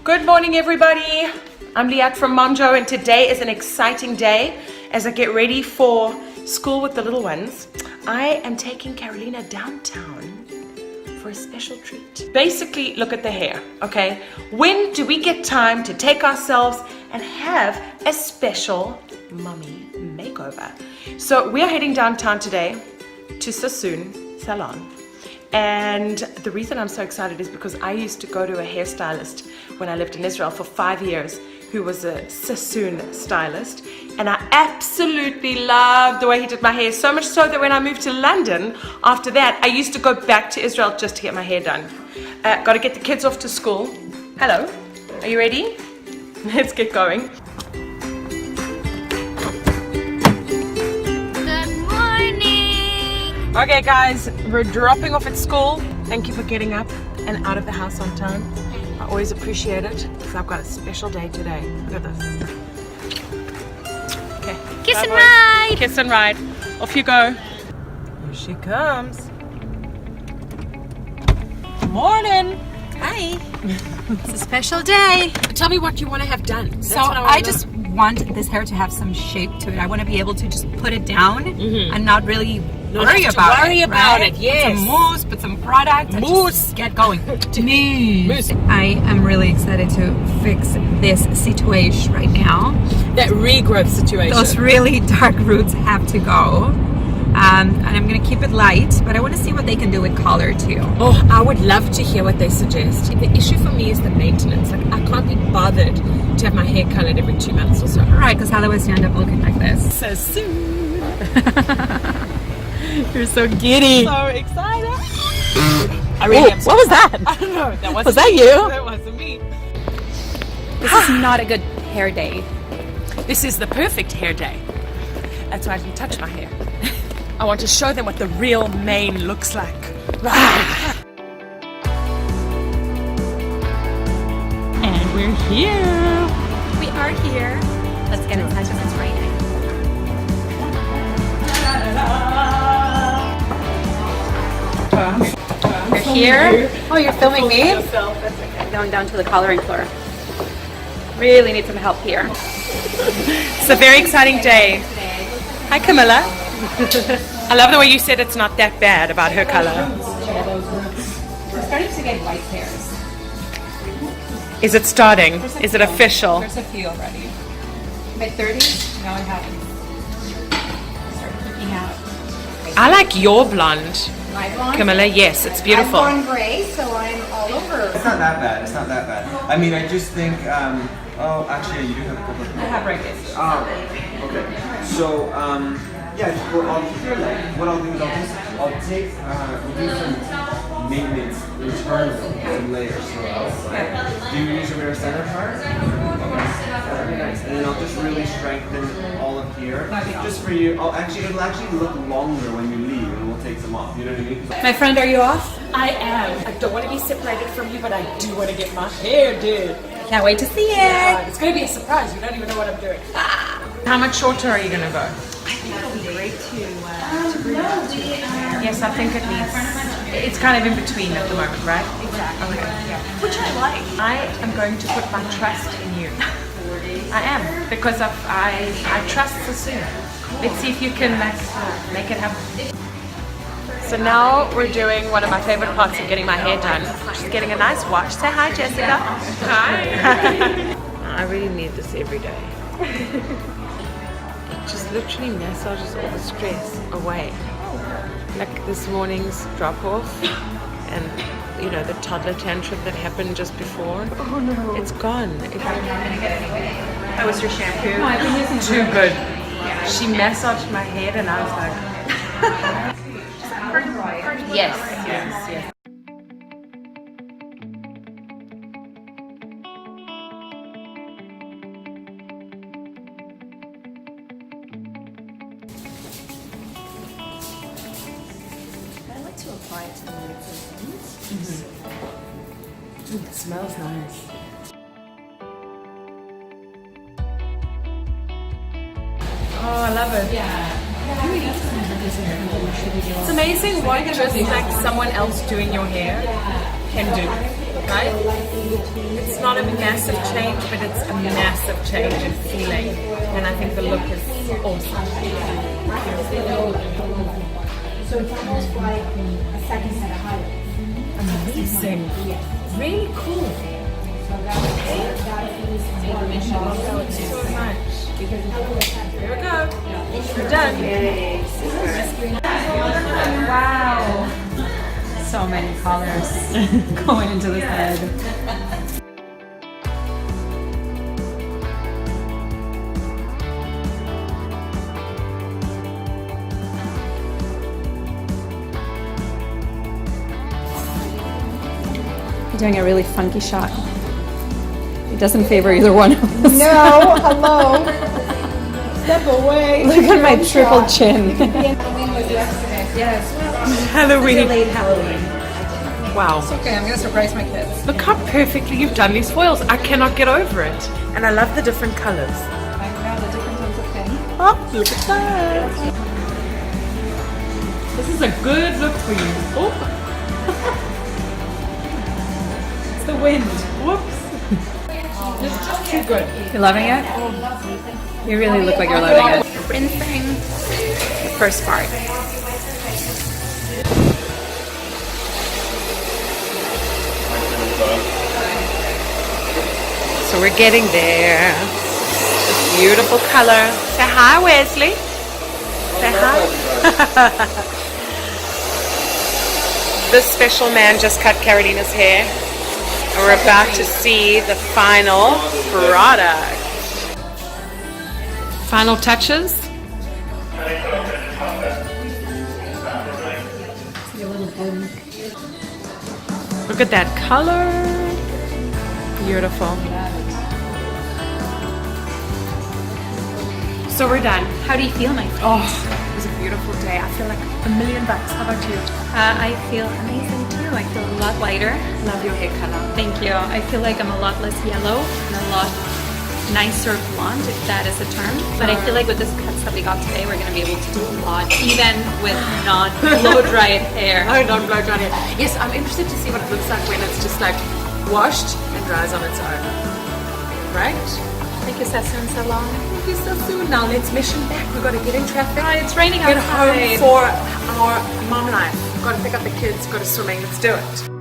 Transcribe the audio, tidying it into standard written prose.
Good morning, everybody. I'm Liat from Momjo, and today is an exciting day as I get ready for school with the little ones. I am taking Carolina downtown for a special treat. Basically, look at the hair, okay? When do we get time to take ourselves and have a special mommy makeover? So we are heading downtown today to Sassoon Salon. And the reason I'm so excited is because I used to go to a hairstylist when I lived in Israel for 5 years, who was a Sassoon stylist, and I absolutely loved the way he did my hair, so much so that when I moved to London after that, I used to go back to Israel just to get my hair done. Got to get the kids off to school. Hello, are you ready? Let's get going. Okay guys, we're dropping off at school. Thank you for getting up and out of the house on time. I always appreciate it because I've got a special day today. Look at this. Okay. Kiss and ride! Kiss and ride. Off you go. Here she comes. Morning. Hi. It's a special day. Tell me what you want to have done. So I just want this hair to have some shape to it. I want to be able to just put it down and not really worry about it. Yes. Put some mousse, put some product. Mousse. Get going. Mousse. I am really excited to fix this situation right now. That regrowth situation. Those really dark roots have to go. And I'm going to keep it light, but I want to see what they can do with color too. Oh, I would love to hear what they suggest. The issue for me is the maintenance. Like, I can't be bothered to have my hair colored every 2 months or so. Right, because otherwise you end up looking like this. So soon. You're so giddy. So excited. I really am so what was that? I don't know. That wasn't Was that me. you? That wasn't me. This is not a good hair day. This is the perfect hair day. That's why I didn't touch my hair. I want to show them what the real mane looks like. And we're here. We are here. Let's get inside because it's raining. You're here. Oh, you're filming me? I'm going down to the coloring floor. Really need some help here. It's a very exciting day. Hi, KAMILA. I love the way you said it's not that bad about her color. We're starting to get white hairs. Is it starting? Is it official? There's a few already. Mid-30s? No, it happens. Start peeking out. I like your blonde. My blonde? KAMILA, yes, it's beautiful. I'm born gray, so I'm all over. It's not that bad. It's not that bad. I mean, I just think. Oh, actually, you do have a couple of. I have brackets. Oh, okay. So, yeah. Well, what I'll do is I'll take. We'll do some maintenance internally, some layers throughout. Right? Do you use your mirror center part? Very nice. And then I'll just really strengthen all of here, just for you. It'll actually look longer when you leave, and we'll take some off. You know what I mean? My friend, are you off? I am. I don't want to be separated from you, but I do want to get my hair did. Can't wait to see it. It's going to be a surprise. You don't even know what I'm doing. How much shorter are you going to go? I think it'll be great to bring it up to hair. Yes, I think it needs. It's kind of in between at the moment, right? Exactly. Okay. Yeah. Which I like. I am going to put my trust in you. I am, because I trust Sassoon. Let's see if you can make it happen. So now we're doing one of my favorite parts of getting my hair done, which is getting a nice wash. Say hi, Jessica. Hi. I really need this every day. It just literally massages all the stress away. Like this morning's drop off and you know the toddler tantrum that happened just before. Oh no. It's gone. How was your shampoo? No, I've been using Too good. She massaged my head and I was like yes. I like to apply it to the roots of things. It smells nice. Oh, I love it. Yeah. It's amazing what just like someone else doing your hair can do. right? It's not a massive change, but it's a massive change in feeling. And I think the look is awesome. So it's almost like a second set of highlights. Amazing. Really cool. Thank you so much. Here we go. We're done. Wow. So many colors going into this head. You're doing a really funky shot. It doesn't favor either one of us. No, hello. Step away. Look at my triple chin. Halloween was yesterday. Yes. Halloween. Late Halloween. Wow. It's okay, I'm gonna surprise my kids. Look how perfectly you've done these foils. I cannot get over it. And I love the different colors. I know the different tones of pink. Oh, look at that. This is a good look for you. Oh. It's the wind. Whoops. This is too good. You loving it? You really look like you're loving it. Rinsing. The first part. So we're getting there. This beautiful color. Say hi, Wesley. Say hi. This special man just cut Carolina's hair. And we're about to see the final product. Final touches. Look at that color. Beautiful. So we're done. How do you feel, my friend? Oh, it was a beautiful day. I feel like $1,000,000. How about you? I feel amazing too. I feel a lot lighter. Love your hair color. Thank you. I feel like I'm a lot less yellow and a lot nicer blonde, if that is a term. But I feel like with this cuts that we got today, we're going to be able to do a lot, even with non-blow-dried hair. Oh, not blow dry hair. Yes, I'm interested to see what it looks like when it's just like washed and dries on its own. Right? Thank you, Sassoon Salon. Thank you, Sassoon. Now let's mission back. We've got to get in traffic. Oh, it's raining Get outside. home for our mom life. Got to pick up the kids, got to swimming. Let's do it.